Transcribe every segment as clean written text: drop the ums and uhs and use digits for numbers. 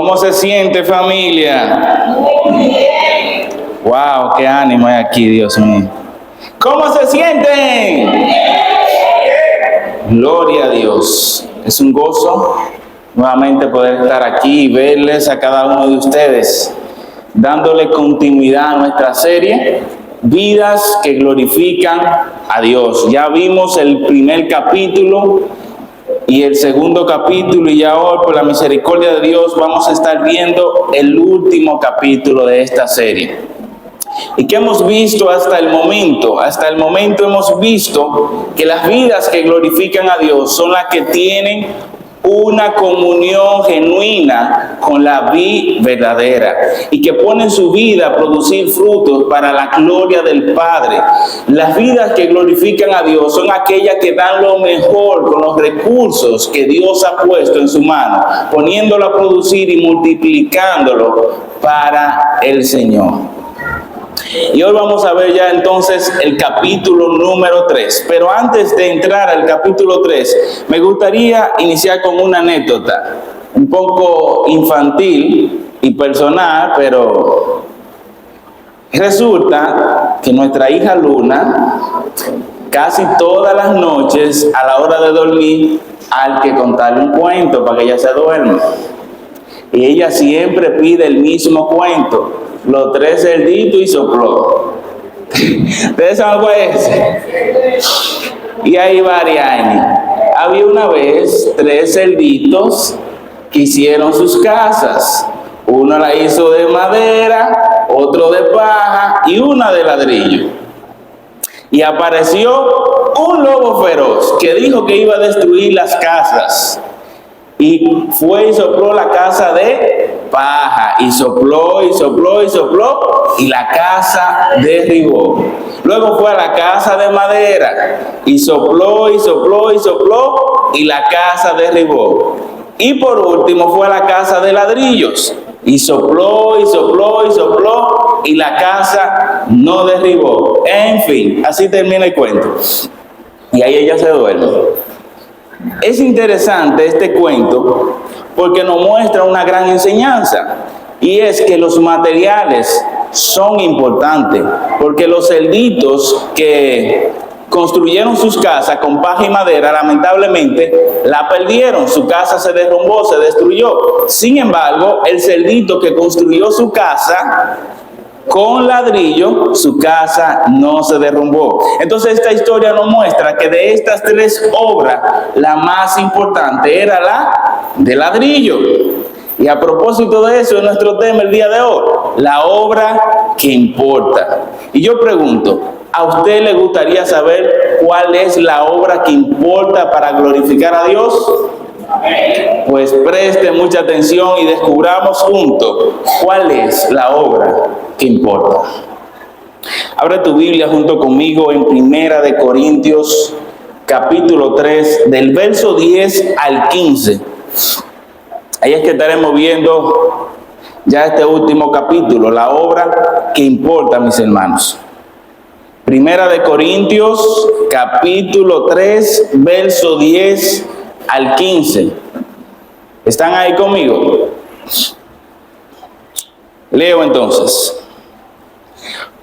¿Cómo se siente, familia? Muy bien. Wow, qué ánimo hay aquí, Dios mío. ¿Cómo se sienten? Bien. Gloria a Dios. Es un gozo nuevamente poder estar aquí y verles a cada uno de ustedes, dándole continuidad a nuestra serie, Vidas que glorifican a Dios. Ya vimos el primer capítulo y el segundo capítulo, y ya hoy, por la misericordia de Dios, vamos a estar viendo el último capítulo de esta serie. ¿Y qué hemos visto hasta el momento? Hasta el momento hemos visto que las vidas que glorifican a Dios son las que tienen una comunión genuina con la vid verdadera y que ponen su vida a producir frutos para la gloria del Padre. Las vidas que glorifican a Dios son aquellas que dan lo mejor con los recursos que Dios ha puesto en su mano, poniéndolo a producir y multiplicándolo para el Señor. Y hoy vamos a ver ya entonces el capítulo número 3. Pero antes de entrar al capítulo 3, me gustaría iniciar con una anécdota, un poco infantil y personal, pero resulta que nuestra hija Luna, casi todas las noches, a la hora de dormir, hay que contarle un cuento para que ella se duerma. Y ella siempre pide el mismo cuento. Los 3 cerditos y sopló. ¿Ustedes saben cuál es? Y ahí varias. Había una vez 3 cerditos que hicieron sus casas. Uno la hizo de madera, otro de paja y una de ladrillo. Y apareció un lobo feroz que dijo que iba a destruir las casas. Y fue y sopló la casa de paja, y sopló, y sopló, y sopló, y la casa derribó. Luego fue a la casa de madera, y sopló, y sopló, y sopló, y la casa derribó. Y por último fue a la casa de ladrillos, y sopló, y sopló, y sopló, y la casa no derribó. En fin, así termina el cuento. Y ahí ella se duerme. Es interesante este cuento porque nos muestra una gran enseñanza, y es que los materiales son importantes, porque los cerditos que construyeron sus casas con paja y madera, lamentablemente la perdieron, su casa se derrumbó, se destruyó. Sin embargo, el cerdito que construyó su casa con ladrillo, su casa no se derrumbó. Entonces esta historia nos muestra que de estas 3 obras, la más importante era la de ladrillo. Y a propósito de eso es nuestro tema el día de hoy, la obra que importa. Y yo pregunto, ¿a usted le gustaría saber cuál es la obra que importa para glorificar a Dios? Pues preste mucha atención y descubramos juntos cuál es la obra que importa. Abre tu Biblia junto conmigo en Primera de Corintios, capítulo 3, del verso 10 al 15. Ahí es que estaremos viendo ya este último capítulo, la obra que importa, mis hermanos. Primera de Corintios, capítulo 3, verso 10 al 15. ¿Están ahí conmigo? Leo entonces.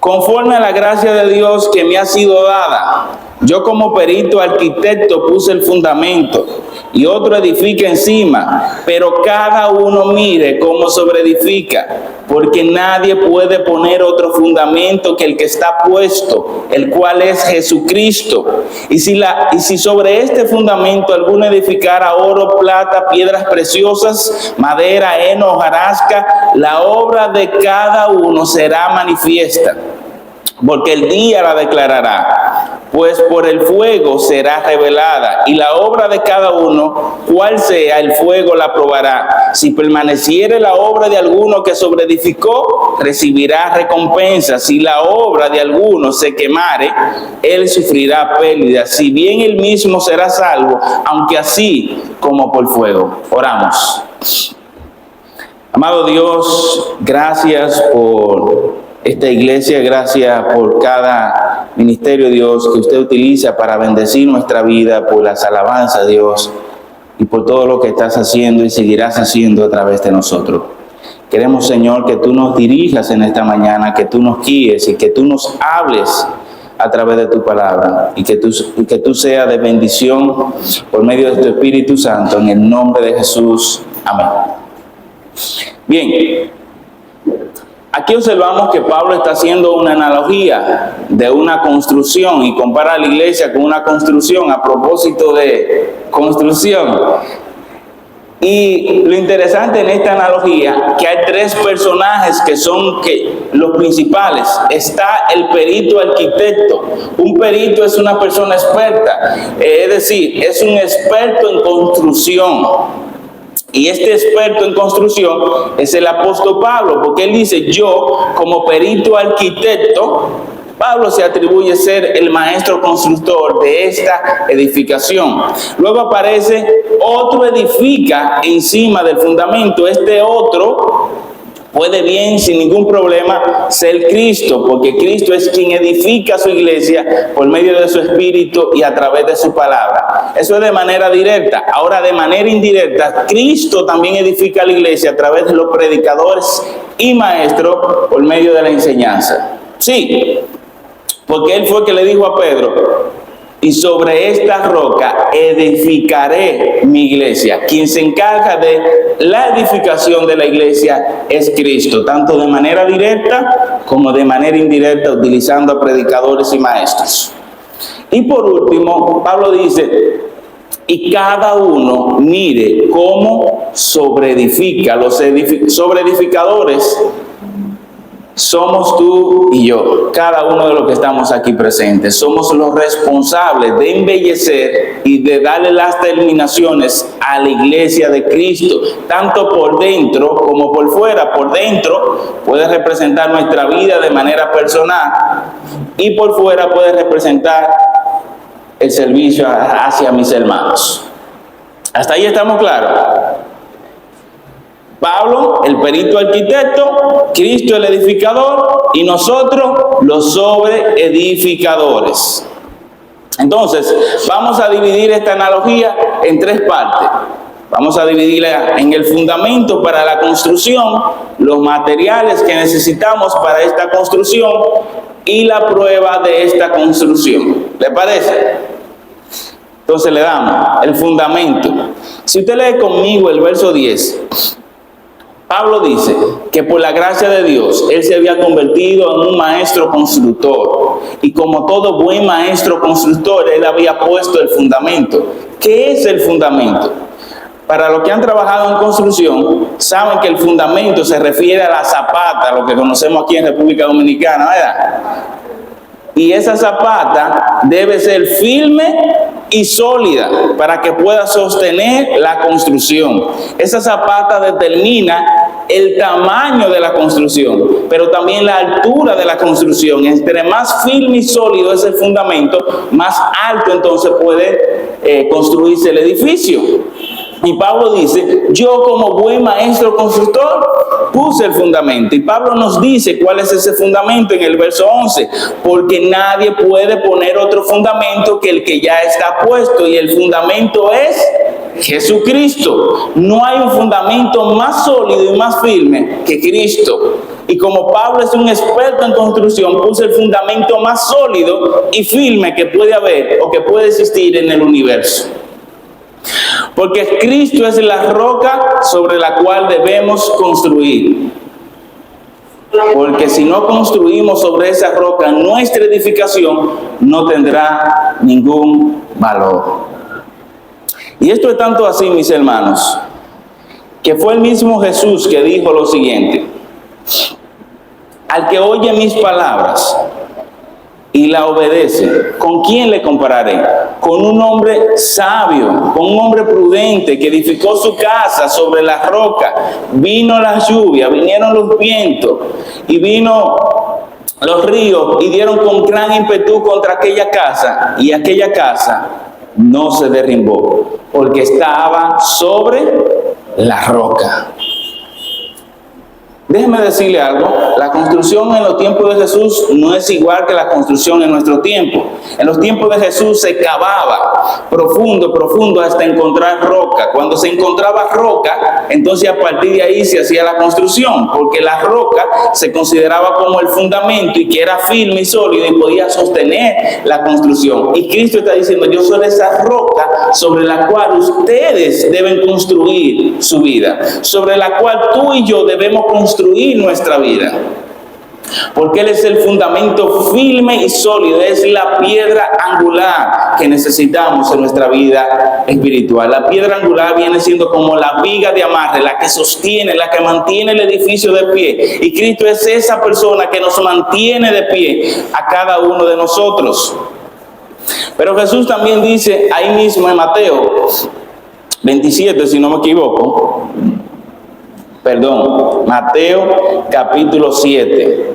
Conforme a la gracia de Dios que me ha sido dada, yo como perito arquitecto puse el fundamento y otro edifica encima, pero cada uno mire cómo sobreedifica, porque nadie puede poner otro fundamento que el que está puesto, el cual es Jesucristo. Y si sobre este fundamento alguno edificara oro, plata, piedras preciosas, madera, heno, hojarasca, la obra de cada uno será manifiesta, porque el día la declarará, pues por el fuego será revelada, y la obra de cada uno, cual sea, el fuego la probará. Si permaneciere la obra de alguno que sobreedificó, recibirá recompensa. Si la obra de alguno se quemare, él sufrirá pérdida, si bien él mismo será salvo, aunque así como por fuego. Oramos. Amado Dios, gracias por esta iglesia, gracias por cada ministerio, Dios, que usted utiliza para bendecir nuestra vida, por las alabanzas, Dios. y por todo lo que estás haciendo y seguirás haciendo a través de nosotros. Queremos, Señor, que tú nos dirijas en esta mañana, que tú nos guíes y que tú nos hables a través de tu palabra y que tú seas de bendición por medio de tu Espíritu Santo, en el nombre de Jesús. Amén. Bien, aquí observamos que Pablo está haciendo una analogía de una construcción y compara a la iglesia con una construcción a propósito de construcción. Y lo interesante en esta analogía, que hay tres personajes que son los principales. Está el perito arquitecto. Un perito es una persona experta, es decir, es un experto en construcción. Y este experto en construcción es el apóstol Pablo, porque él dice: yo, como perito arquitecto, Pablo se atribuye ser el maestro constructor de esta edificación. Luego aparece otro edifica encima del fundamento. Este otro puede bien, sin ningún problema, ser Cristo, porque Cristo es quien edifica su iglesia por medio de su Espíritu y a través de su palabra. Eso es de manera directa. Ahora, de manera indirecta, Cristo también edifica la iglesia a través de los predicadores y maestros por medio de la enseñanza. Sí, porque él fue el que le dijo a Pedro: y sobre esta roca edificaré mi iglesia. Quien se encarga de la edificación de la iglesia es Cristo, tanto de manera directa como de manera indirecta, utilizando a predicadores y maestros. Y por último, Pablo dice: y cada uno mire cómo sobreedifica. Los sobreedificadores somos tú y yo, cada uno de los que estamos aquí presentes. Somos los responsables de embellecer y de darle las terminaciones a la iglesia de Cristo, tanto por dentro como por fuera. Por dentro puede representar nuestra vida de manera personal y por fuera puede representar el servicio hacia mis hermanos. ¿Hasta ahí estamos claros? Pablo, el perito arquitecto, Cristo el edificador y nosotros los sobreedificadores. Entonces, vamos a dividir esta analogía en tres partes. Vamos a dividirla en el fundamento para la construcción, los materiales que necesitamos para esta construcción y la prueba de esta construcción. ¿Le parece? Entonces le damos el fundamento. Si usted lee conmigo el verso 10, Pablo dice que por la gracia de Dios, él se había convertido en un maestro constructor. Y como todo buen maestro constructor, él había puesto el fundamento. ¿Qué es el fundamento? Para los que han trabajado en construcción, saben que el fundamento se refiere a la zapata, lo que conocemos aquí en República Dominicana, ¿verdad? Y esa zapata debe ser firme y sólida para que pueda sostener la construcción. Esa zapata determina el tamaño de la construcción, pero también la altura de la construcción. Entre más firme y sólido es el fundamento, más alto entonces puede construirse el edificio. Y Pablo dice: yo como buen maestro constructor puse el fundamento. Y Pablo nos dice cuál es ese fundamento en el verso 11. Porque nadie puede poner otro fundamento que el que ya está puesto. Y el fundamento es Jesucristo. No hay un fundamento más sólido y más firme que Cristo. Y como Pablo es un experto en construcción, puso el fundamento más sólido y firme que puede haber o que puede existir en el universo. Porque Cristo es la roca sobre la cual debemos construir. Porque si no construimos sobre esa roca, nuestra edificación no tendrá ningún valor. Y esto es tanto así, mis hermanos, que fue el mismo Jesús que dijo lo siguiente: al que oye mis palabras y la obedece, ¿con quién le compararé? Con un hombre sabio, con un hombre prudente que edificó su casa sobre la roca. Vino la lluvia, vinieron los vientos y vino los ríos y dieron con gran ímpetu contra aquella casa, y aquella casa no se derrumbó porque estaba sobre la roca. Déjeme decirle algo, la construcción en los tiempos de Jesús no es igual que la construcción en nuestro tiempo. En los tiempos de Jesús se cavaba profundo, profundo hasta encontrar roca. Cuando se encontraba roca, entonces a partir de ahí se hacía la construcción, porque la roca se consideraba como el fundamento y que era firme y sólido y podía sostener la construcción. Y Cristo está diciendo, yo soy esa roca sobre la cual ustedes deben construir su vida, sobre la cual tú y yo debemos construir nuestra vida, porque Él es el fundamento firme y sólido, es la piedra angular que necesitamos en nuestra vida espiritual. La piedra angular viene siendo como la viga de amarre, la que sostiene, la que mantiene el edificio de pie, y Cristo es esa persona que nos mantiene de pie a cada uno de nosotros. Pero Jesús también dice ahí mismo en Mateo 27, si no me equivoco, Mateo capítulo 7.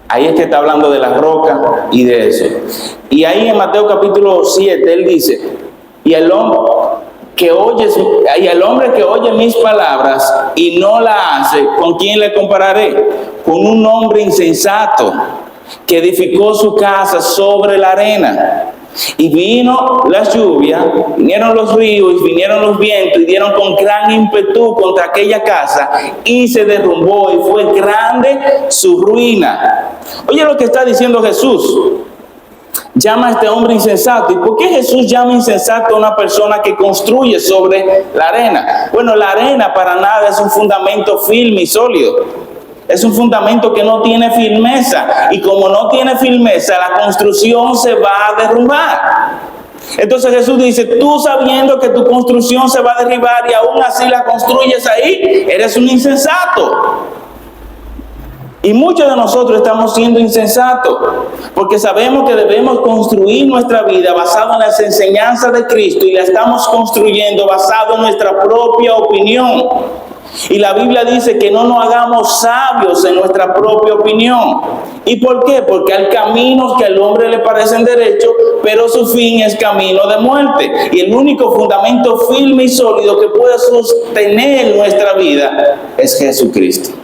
Ahí es que está hablando de la roca y de eso. Y ahí en Mateo capítulo 7 Él dice, y el hombre que oye mis palabras y no la hace, ¿con quién le compararé? Con un hombre insensato que edificó su casa sobre la arena. Y vino la lluvia, vinieron los ríos y vinieron los vientos y dieron con gran ímpetu contra aquella casa y se derrumbó y fue grande su ruina. Oye lo que está diciendo Jesús. Llama a este hombre insensato. ¿Y por qué Jesús llama insensato a una persona que construye sobre la arena? Bueno, la arena para nada es un fundamento firme y sólido. Es un fundamento que no tiene firmeza, y como no tiene firmeza, la construcción se va a derrumbar. Entonces Jesús dice, tú sabiendo que tu construcción se va a derribar y aún así la construyes ahí, eres un insensato. Y muchos de nosotros estamos siendo insensatos, porque sabemos que debemos construir nuestra vida basado en las enseñanzas de Cristo y la estamos construyendo basado en nuestra propia opinión. Y la Biblia dice que no nos hagamos sabios en nuestra propia opinión. ¿Y por qué? Porque hay caminos que al hombre le parecen derechos, pero su fin es camino de muerte. Y el único fundamento firme y sólido que puede sostener nuestra vida es Jesucristo.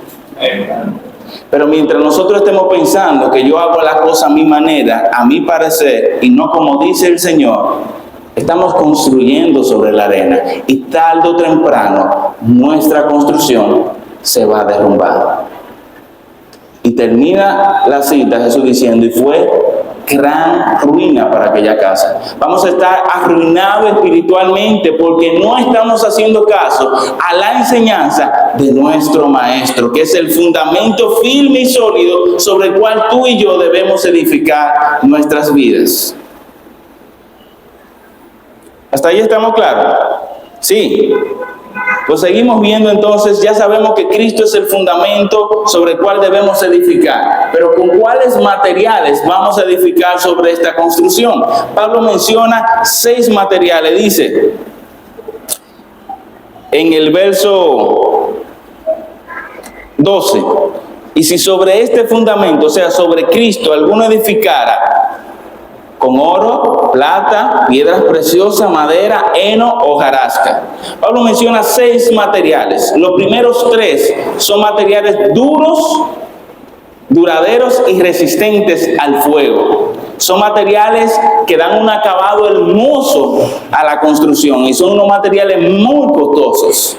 Pero mientras nosotros estemos pensando que yo hago la cosa a mi manera, a mi parecer, y no como dice el Señor, estamos construyendo sobre la arena, y tarde o temprano nuestra construcción se va a derrumbar. Y termina la cita Jesús diciendo, y fue gran ruina para aquella casa. Vamos a estar arruinados espiritualmente porque no estamos haciendo caso a la enseñanza de nuestro Maestro, que es el fundamento firme y sólido sobre el cual tú y yo debemos edificar nuestras vidas. ¿Hasta ahí estamos claros? Sí. Pues seguimos viendo entonces, ya sabemos que Cristo es el fundamento sobre el cual debemos edificar. Pero ¿con cuáles materiales vamos a edificar sobre esta construcción? Pablo menciona 6 materiales. Dice en el verso 12, y si sobre este fundamento, o sea, sobre Cristo, alguno edificara con oro, plata, piedras preciosas, madera, heno, hojarasca. Pablo menciona 6 materiales. Los primeros 3 son materiales duros, duraderos y resistentes al fuego. Son materiales que dan un acabado hermoso a la construcción y son unos materiales muy costosos.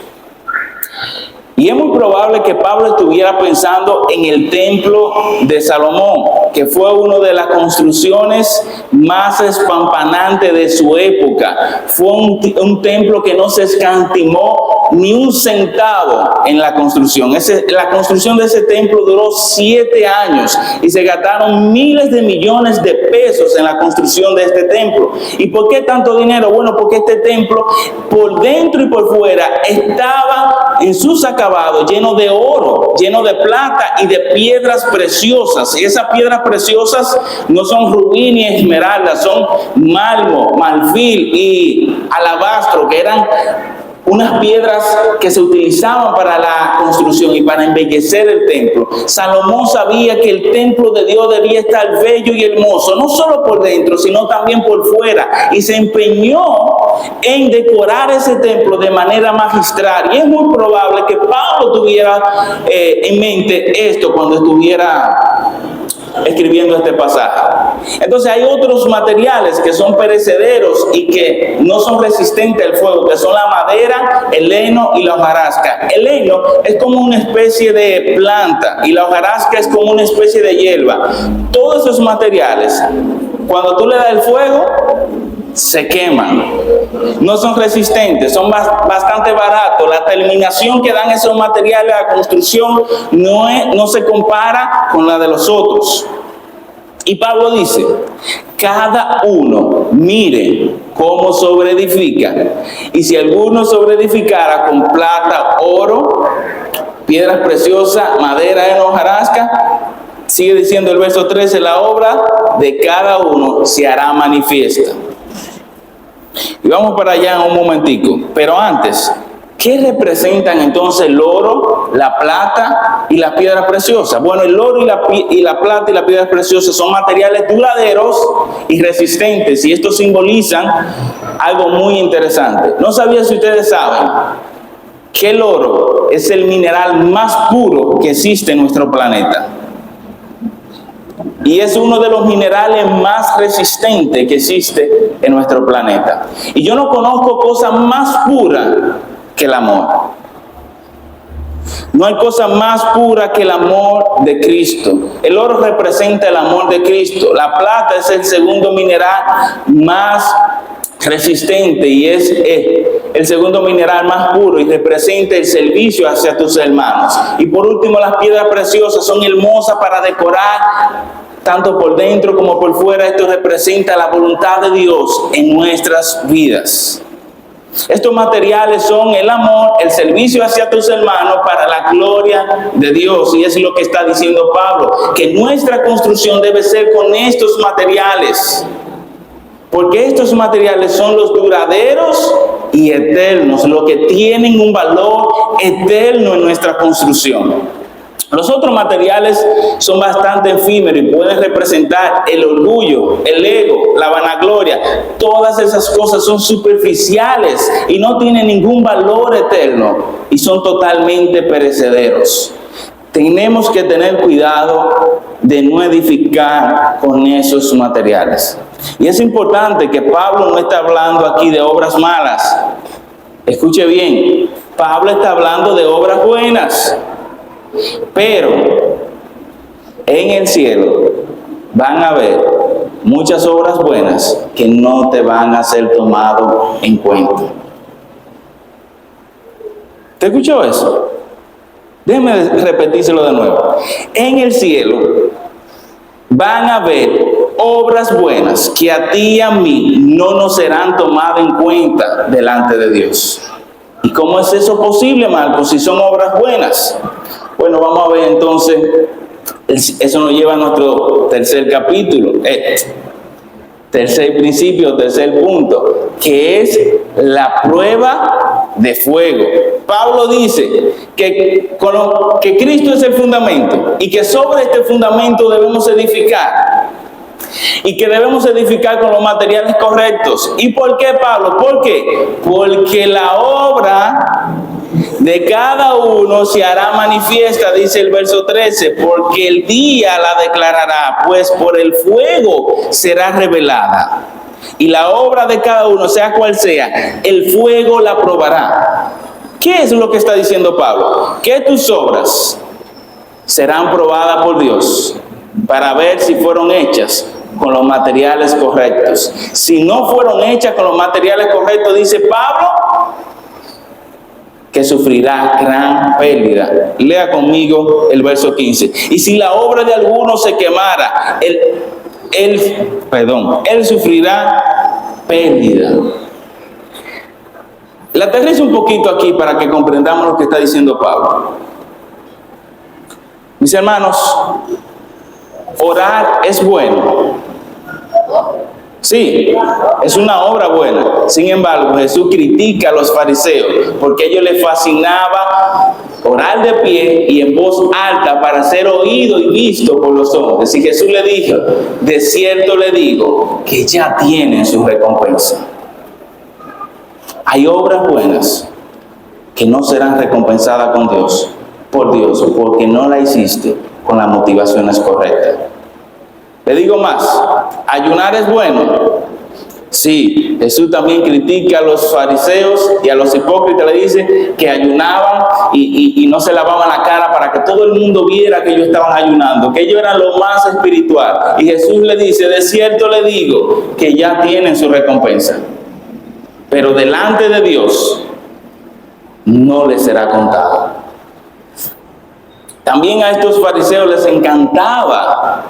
Y es muy probable que Pablo estuviera pensando en el templo de Salomón, que fue una de las construcciones más espampanantes de su época. Fue un templo que no se escatimó ni un centavo en la construcción. La construcción de ese templo duró 7 años y se gastaron miles de millones de pesos en la construcción de este templo. ¿Y por qué tanto dinero? Bueno, porque este templo por dentro y por fuera estaba en sus acabados lleno de oro, lleno de plata y de piedras preciosas. Y esas piedras preciosas no son rubí ni esmeralda, son mármol, marfil y alabastro, que eran unas piedras que se utilizaban para la construcción y para embellecer el templo. Salomón sabía que el templo de Dios debía estar bello y hermoso, no solo por dentro, sino también por fuera, y se empeñó en decorar ese templo de manera magistral. Y es muy probable que Pablo tuviera en mente esto cuando estuviera escribiendo este pasaje. Entonces hay otros materiales que son perecederos y que no son resistentes al fuego, que son la madera, el heno y la hojarasca. El heno es como una especie de planta y la hojarasca es como una especie de hierba. Todos esos materiales, cuando tú le das el fuego, se queman, no son resistentes, son bastante baratos. La terminación que dan esos materiales a la construcción no se compara con la de los otros. Y Pablo dice, cada uno mire cómo sobreedifica, y si alguno sobreedificara con plata, oro, piedras preciosas, madera, heno, hojarasca, sigue diciendo el verso 13, la obra de cada uno se hará manifiesta. Y vamos para allá en un momentico. Pero antes, ¿qué representan entonces el oro, la plata y las piedras preciosas? Bueno, el oro y la plata y las piedras preciosas son materiales duraderos y resistentes, y estos simbolizan algo muy interesante. No sabía si ustedes saben que el oro es el mineral más puro que existe en nuestro planeta. Y es uno de los minerales más resistentes que existe en nuestro planeta. Y yo no conozco cosa más pura que el amor. No hay cosa más pura que el amor de Cristo. El oro representa el amor de Cristo. La plata es el segundo mineral más resistente y es el segundo mineral más puro y representa el servicio hacia tus hermanos. Y por último, las piedras preciosas son hermosas para decorar tanto por dentro como por fuera. Esto representa la voluntad de Dios en nuestras vidas. Estos materiales son el amor, el servicio hacia tus hermanos para la gloria de Dios. Y es lo que está diciendo Pablo, que nuestra construcción debe ser con estos materiales. Porque estos materiales son los duraderos y eternos, los que tienen un valor eterno en nuestra construcción. Los otros materiales son bastante efímeros y pueden representar el orgullo, el ego, la vanagloria. Todas esas cosas son superficiales y no tienen ningún valor eterno y son totalmente perecederos. Tenemos que tener cuidado de no edificar con esos materiales. Y es importante que Pablo no está hablando aquí de obras malas. Escuche bien, Pablo está hablando de obras buenas. Pero en el cielo van a haber muchas obras buenas que no te van a ser tomado en cuenta. ¿Te escuchó eso? Déjeme repetírselo de nuevo. En el cielo van a haber obras buenas que a ti y a mí no nos serán tomadas en cuenta delante de Dios. ¿Y cómo es eso posible, Marcos, si son obras buenas? Bueno, vamos a ver entonces, eso nos lleva a nuestro tercer capítulo, tercer principio, tercer punto, que es la prueba de fuego. Pablo dice que Cristo es el fundamento y que sobre este fundamento debemos edificar. Y que debemos edificar con los materiales correctos. ¿Y por qué, Pablo? ¿Por qué? Porque la obra de cada uno se hará manifiesta, dice el verso 13, porque el día la declarará, pues por el fuego será revelada. Y la obra de cada uno, sea cual sea, el fuego la probará. ¿Qué es lo que está diciendo Pablo? Que tus obras serán probadas por Dios para ver si fueron hechas con los materiales correctos. Si no fueron hechas con los materiales correctos, dice Pablo, que sufrirá gran pérdida. Lea conmigo el verso 15. Y si la obra de alguno se quemara, él sufrirá pérdida. Le aterrizo un poquito aquí para que comprendamos lo que está diciendo Pablo. Mis hermanos, orar es bueno. Sí, es una obra buena. Sin embargo, Jesús critica a los fariseos porque a ellos les fascinaba orar de pie y en voz alta para ser oído y visto por los hombres. Y Jesús le dijo, de cierto le digo, que ya tienen su recompensa. Hay obras buenas que no serán recompensadas por Dios, porque no la hiciste con las motivaciones correctas. Le digo más, ayunar es bueno. Sí, Jesús también critica a los fariseos y a los hipócritas, le dice que ayunaban y no se lavaban la cara para que todo el mundo viera que ellos estaban ayunando, que ellos eran lo más espiritual. Y Jesús le dice, de cierto le digo, que ya tienen su recompensa. Pero delante de Dios no les será contado. También a estos fariseos les encantaba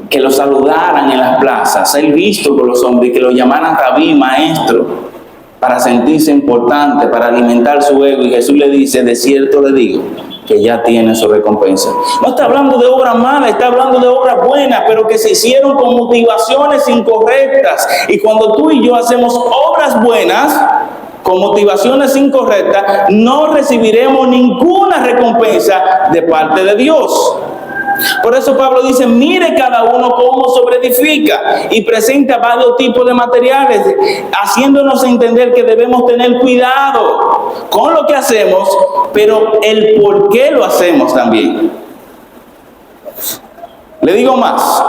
que lo saludaran en las plazas, ser visto por los hombres y que lo llamaran rabí, maestro, para sentirse importante, para alimentar su ego. Y Jesús le dice, de cierto le digo, que ya tiene su recompensa. No está hablando de obras malas, está hablando de obras buenas, pero que se hicieron con motivaciones incorrectas. Y cuando tú y yo hacemos obras buenas con motivaciones incorrectas, no recibiremos ninguna recompensa de parte de Dios. Por eso Pablo dice, mire cada uno cómo sobreedifica, y presenta varios tipos de materiales, haciéndonos entender que debemos tener cuidado con lo que hacemos, pero el por qué lo hacemos también. Le digo más,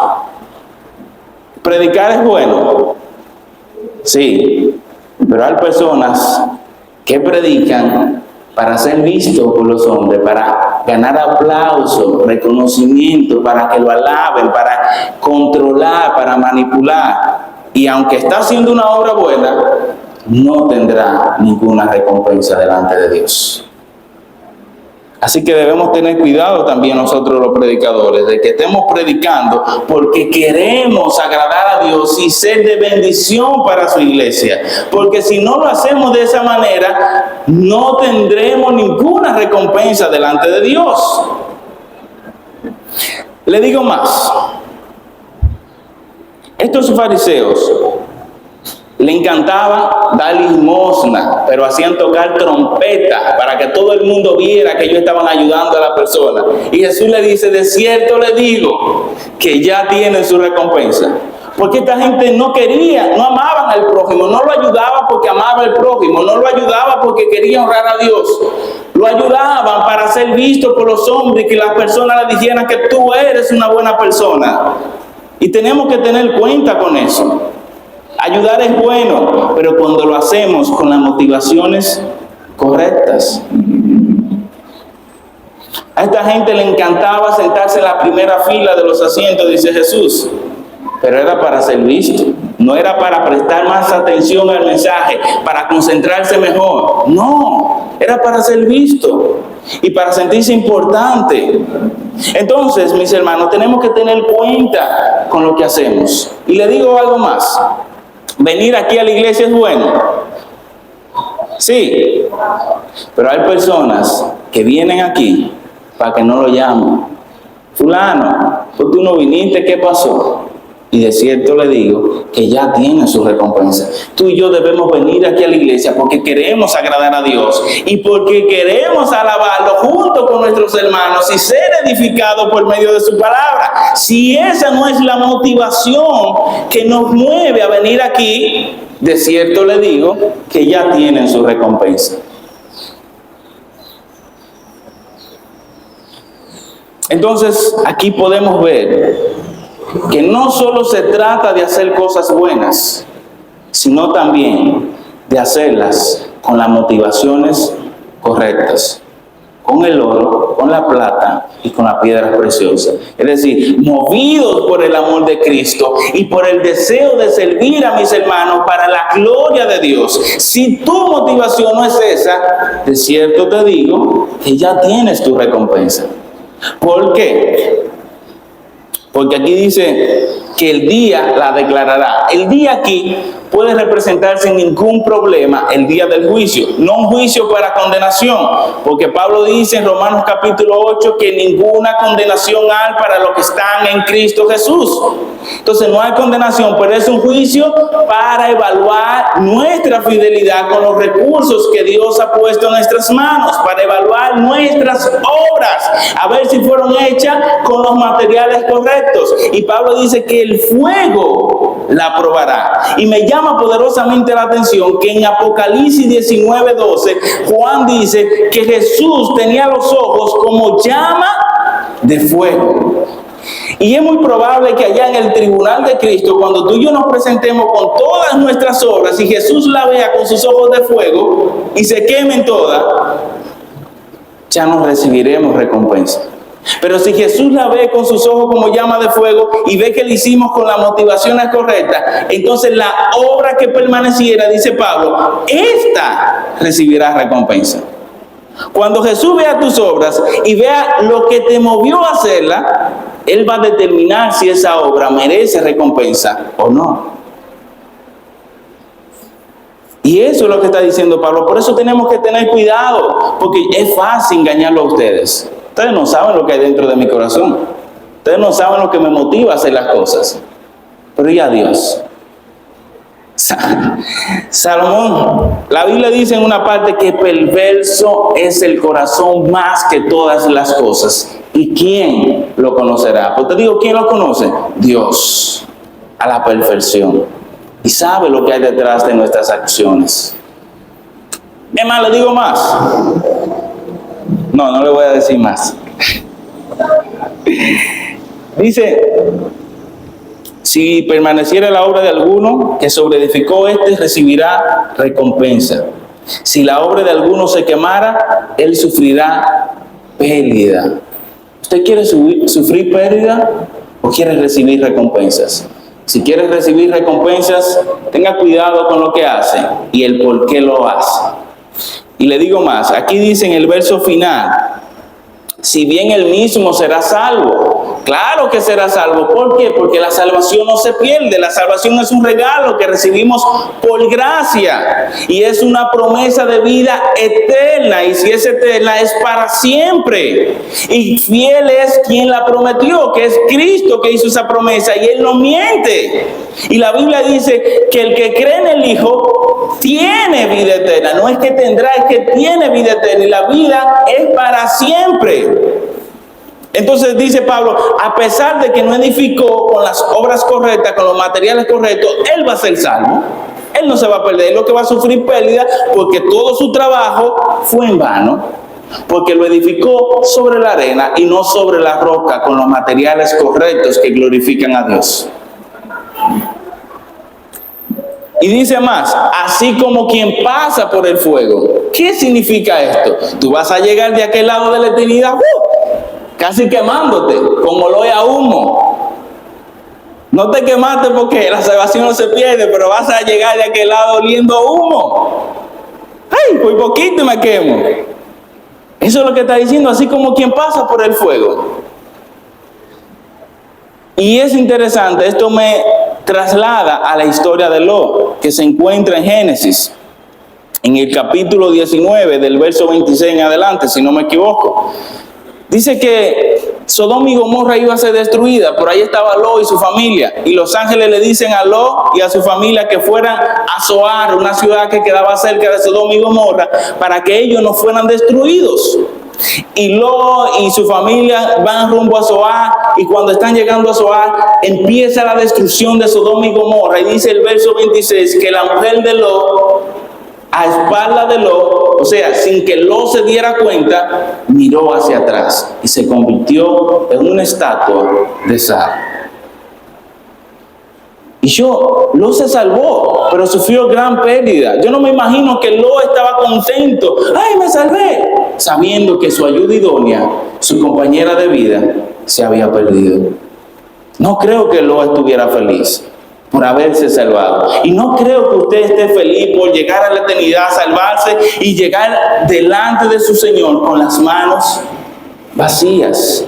predicar es bueno, sí, pero hay personas que predican para ser vistos por los hombres, para ganar aplauso, reconocimiento, para que lo alaben, para controlar, para manipular. Y aunque está haciendo una obra buena, no tendrá ninguna recompensa delante de Dios. Así que debemos tener cuidado también nosotros los predicadores, de que estemos predicando porque queremos agradar a Dios y ser de bendición para su iglesia. Porque si no lo hacemos de esa manera, no tendremos ninguna recompensa delante de Dios. Le digo más, estos fariseos le encantaba dar limosna, pero hacían tocar trompeta para que todo el mundo viera que ellos estaban ayudando a la persona. Y Jesús le dice, de cierto le digo, que ya tienen su recompensa. Porque esta gente no amaban al prójimo, no lo ayudaba porque amaba al prójimo, no lo ayudaba porque quería honrar a Dios. Lo ayudaban para ser visto por los hombres y que las personas le dijeran que tú eres una buena persona. Y tenemos que tener cuenta con eso. Ayudar es bueno, pero cuando lo hacemos con las motivaciones correctas. A esta gente le encantaba sentarse en la primera fila de los asientos, dice Jesús, pero era para ser visto, no era para prestar más atención al mensaje, para concentrarse mejor. No, era para ser visto y para sentirse importante. Entonces, mis hermanos, tenemos que tener cuenta con lo que hacemos. Y le digo algo más. Venir aquí a la iglesia es bueno. Sí, pero hay personas que vienen aquí para que no lo llamen. Fulano, pues tú no viniste, ¿qué pasó? Y de cierto le digo que ya tiene su recompensa. Tú y yo debemos venir aquí a la iglesia porque queremos agradar a Dios y porque queremos alabarlo junto con nuestros hermanos y ser edificados por medio de su palabra. Si esa no es la motivación que nos mueve a venir aquí, de cierto le digo que ya tienen su recompensa. Entonces, aquí podemos ver que no solo se trata de hacer cosas buenas, sino también de hacerlas con las motivaciones correctas, con el oro, con la plata y con las piedras preciosas. Es decir, movidos por el amor de Cristo y por el deseo de servir a mis hermanos para la gloria de Dios. Si tu motivación no es esa, de cierto te digo que ya tienes tu recompensa. ¿Por qué? Porque aquí dice que el día la declarará. El día aquí puede representar sin ningún problema el día del juicio. No un juicio para condenación, porque Pablo dice en Romanos capítulo 8 que ninguna condenación hay para los que están en Cristo Jesús. Entonces no hay condenación, pero es un juicio para evaluar nuestra fidelidad con los recursos que Dios ha puesto en nuestras manos, para evaluar nuestras obras, a ver si fueron hechas con los materiales correctos. Y Pablo dice que el fuego la probará. Y me llama poderosamente la atención que en Apocalipsis 19:12, Juan dice que Jesús tenía los ojos como llama de fuego. Y es muy probable que allá en el tribunal de Cristo, cuando tú y yo nos presentemos con todas nuestras obras y Jesús la vea con sus ojos de fuego y se quemen todas, ya no recibiremos recompensa. Pero si Jesús la ve con sus ojos como llama de fuego y ve que le hicimos con las motivaciones correctas, entonces la obra que permaneciera, dice Pablo, esta recibirá recompensa. Cuando Jesús vea tus obras y vea lo que te movió a hacerla, Él va a determinar si esa obra merece recompensa o no. Y eso es lo que está diciendo Pablo. Por eso tenemos que tener cuidado, porque es fácil engañarlo a ustedes. Ustedes no saben lo que hay dentro de mi corazón. Ustedes no saben lo que me motiva a hacer las cosas. Pero ¿y a Dios? Salomón, la Biblia dice en una parte que perverso es el corazón más que todas las cosas. ¿Y quién lo conocerá? Pues te digo, ¿quién lo conoce? Dios, a la perfección. Y sabe lo que hay detrás de nuestras acciones. Es más, le digo más. No le voy a decir más. Dice, si permaneciera la obra de alguno que sobreedificó recibirá recompensa. Si la obra de alguno se quemara, él sufrirá pérdida. ¿Usted quiere sufrir pérdida o quiere recibir recompensas? Si quiere recibir recompensas, tenga cuidado con lo que hace y el por qué lo hace. Y le digo más, aquí dice en el verso final, si bien él mismo será salvo. Claro que será salvo. ¿Por qué? Porque la salvación no se pierde. La salvación es un regalo que recibimos por gracia. Y es una promesa de vida eterna. Y si es eterna, es para siempre. Y fiel es quien la prometió, que es Cristo que hizo esa promesa. Y Él no miente. Y la Biblia dice que el que cree en el Hijo tiene vida eterna. No es que tendrá, es que tiene vida eterna. Y la vida es para siempre. Entonces dice Pablo, a pesar de que no edificó con las obras correctas, con los materiales correctos, él va a ser salvo. Él no se va a perder, él lo que va a sufrir pérdida porque todo su trabajo fue en vano. Porque lo edificó sobre la arena y no sobre la roca con los materiales correctos que glorifican a Dios. Y dice más, así como quien pasa por el fuego. ¿Qué significa esto? Tú vas a llegar de aquel lado de la eternidad, casi quemándote, con olor a humo. No te quemaste porque la salvación no se pierde, pero vas a llegar de aquel lado oliendo humo. ¡Ay, por poquito me quemo! Eso es lo que está diciendo, así como quien pasa por el fuego. Y es interesante, esto me traslada a la historia de Lot, que se encuentra en Génesis, en el capítulo 19, del verso 26 en adelante, si no me equivoco. Dice que Sodoma y Gomorra iba a ser destruida, por ahí estaba Lot y su familia, y los ángeles le dicen a Lot y a su familia que fueran a Zoar, una ciudad que quedaba cerca de Sodoma y Gomorra, para que ellos no fueran destruidos. Y Lot y su familia van rumbo a Zoar, y cuando están llegando a Zoar empieza la destrucción de Sodoma y Gomorra, y dice el verso 26 que la mujer de Lot, a espalda de Lot, o sea, sin que Lot se diera cuenta, miró hacia atrás y se convirtió en una estatua de sal. Y Lot se salvó, pero sufrió gran pérdida. Yo no me imagino que Lot estaba contento. ¡Ay, me salvé! Sabiendo que su ayuda idónea, su compañera de vida, se había perdido. No creo que Lot estuviera feliz por haberse salvado. Y no creo que usted esté feliz por llegar a la eternidad, salvarse y llegar delante de su Señor con las manos vacías.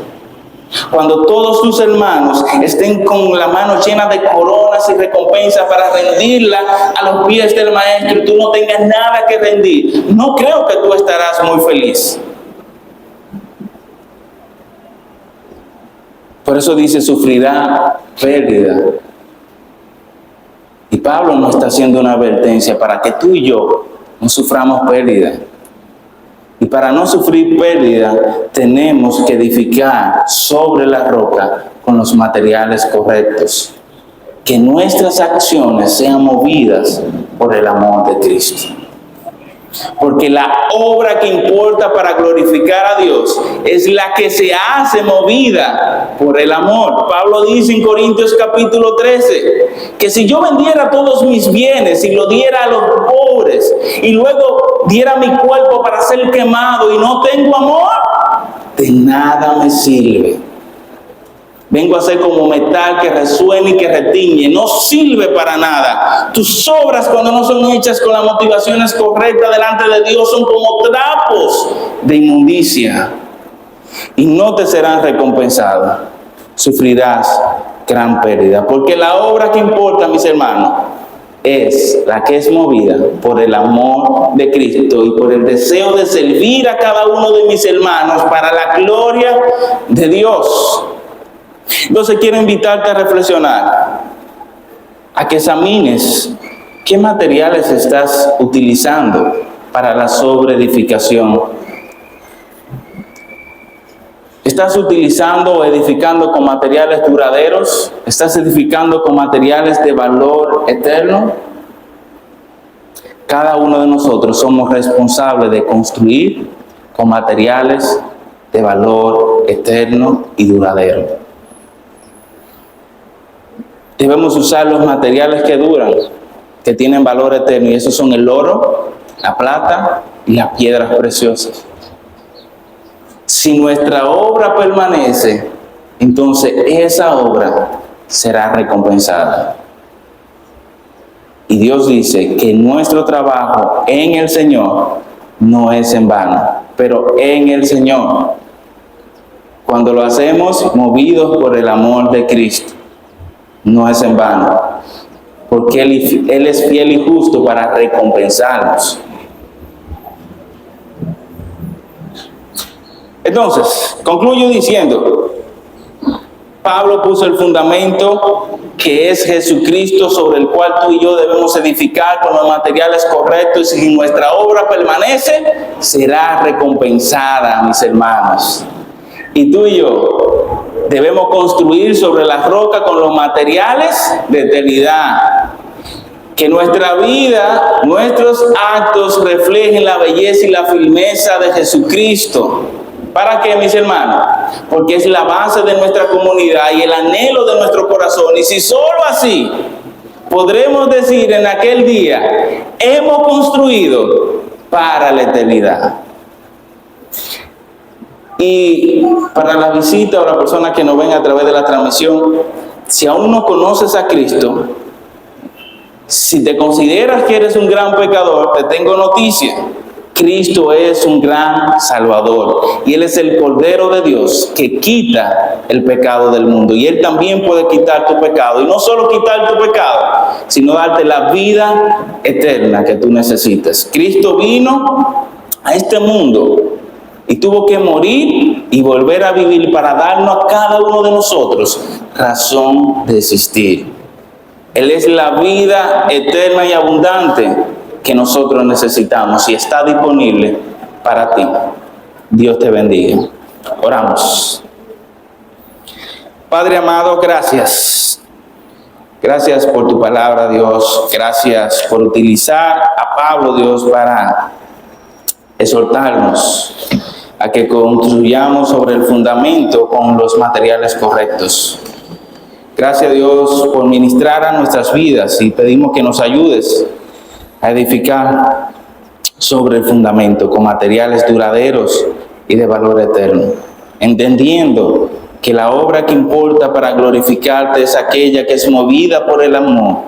Cuando todos tus hermanos estén con la mano llena de coronas y recompensas para rendirla a los pies del Maestro y tú no tengas nada que rendir, no creo que tú estarás muy feliz. Por eso dice, sufrirá pérdida. Y Pablo nos está haciendo una advertencia para que tú y yo no suframos pérdida. Y para no sufrir pérdida, tenemos que edificar sobre la roca con los materiales correctos. Que nuestras acciones sean movidas por el amor de Cristo. Porque la obra que importa para glorificar a Dios es la que se hace movida por el amor. Pablo dice en Corintios capítulo 13, que si yo vendiera todos mis bienes y lo diera a los pobres y luego diera mi cuerpo para ser quemado y no tengo amor, de nada me sirve. Vengo a ser como metal que resuena y que retiñe. No sirve para nada. Tus obras, cuando no son hechas con las motivaciones correctas delante de Dios, son como trapos de inmundicia. Y no te serán recompensadas. Sufrirás gran pérdida. Porque la obra que importa, mis hermanos, es la que es movida por el amor de Cristo y por el deseo de servir a cada uno de mis hermanos para la gloria de Dios. Entonces quiero invitarte a reflexionar, a que examines qué materiales estás utilizando para la sobreedificación. ¿Estás utilizando o edificando con materiales duraderos? ¿Estás edificando con materiales de valor eterno? Cada uno de nosotros somos responsables de construir con materiales de valor eterno y duradero. Debemos usar los materiales que duran, que tienen valor eterno, y esos son el oro, la plata y las piedras preciosas. Si nuestra obra permanece, entonces esa obra será recompensada. Y Dios dice que nuestro trabajo en el Señor no es en vano, pero en el Señor, cuando lo hacemos movidos por el amor de Cristo, no es en vano, porque Él es fiel y justo para recompensarnos. Entonces, concluyo diciendo, Pablo puso el fundamento que es Jesucristo, sobre el cual tú y yo debemos edificar con los materiales correctos, y si nuestra obra permanece, será recompensada, mis hermanos. Y tú y yo debemos construir sobre la roca con los materiales de eternidad. Que nuestra vida, nuestros actos reflejen la belleza y la firmeza de Jesucristo. ¿Para qué, mis hermanos? Porque es la base de nuestra comunidad y el anhelo de nuestro corazón. Y si solo así podremos decir en aquel día, hemos construido para la eternidad. Y para la visita o la persona que nos ven a través de la transmisión, si aún no conoces a Cristo, si te consideras que eres un gran pecador, te tengo noticia. Cristo es un gran Salvador y Él es el Cordero de Dios que quita el pecado del mundo, y Él también puede quitar tu pecado, y no solo quitar tu pecado, sino darte la vida eterna que tú necesitas. Cristo vino a este mundo y tuvo que morir y volver a vivir para darnos a cada uno de nosotros razón de existir. Él es la vida eterna y abundante que nosotros necesitamos y está disponible para ti. Dios te bendiga. Oramos. Padre amado, gracias. Gracias por tu palabra, Dios. Gracias por utilizar a Pablo, Dios, para exhortarnos a que construyamos sobre el fundamento con los materiales correctos. Gracias, Dios, por ministrar a nuestras vidas, y pedimos que nos ayudes a edificar sobre el fundamento con materiales duraderos y de valor eterno, entendiendo que la obra que importa para glorificarte es aquella que es movida por el amor,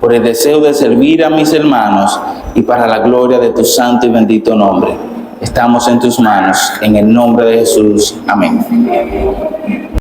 por el deseo de servir a mis hermanos y para la gloria de tu santo y bendito nombre. Estamos en tus manos. En el nombre de Jesús. Amén.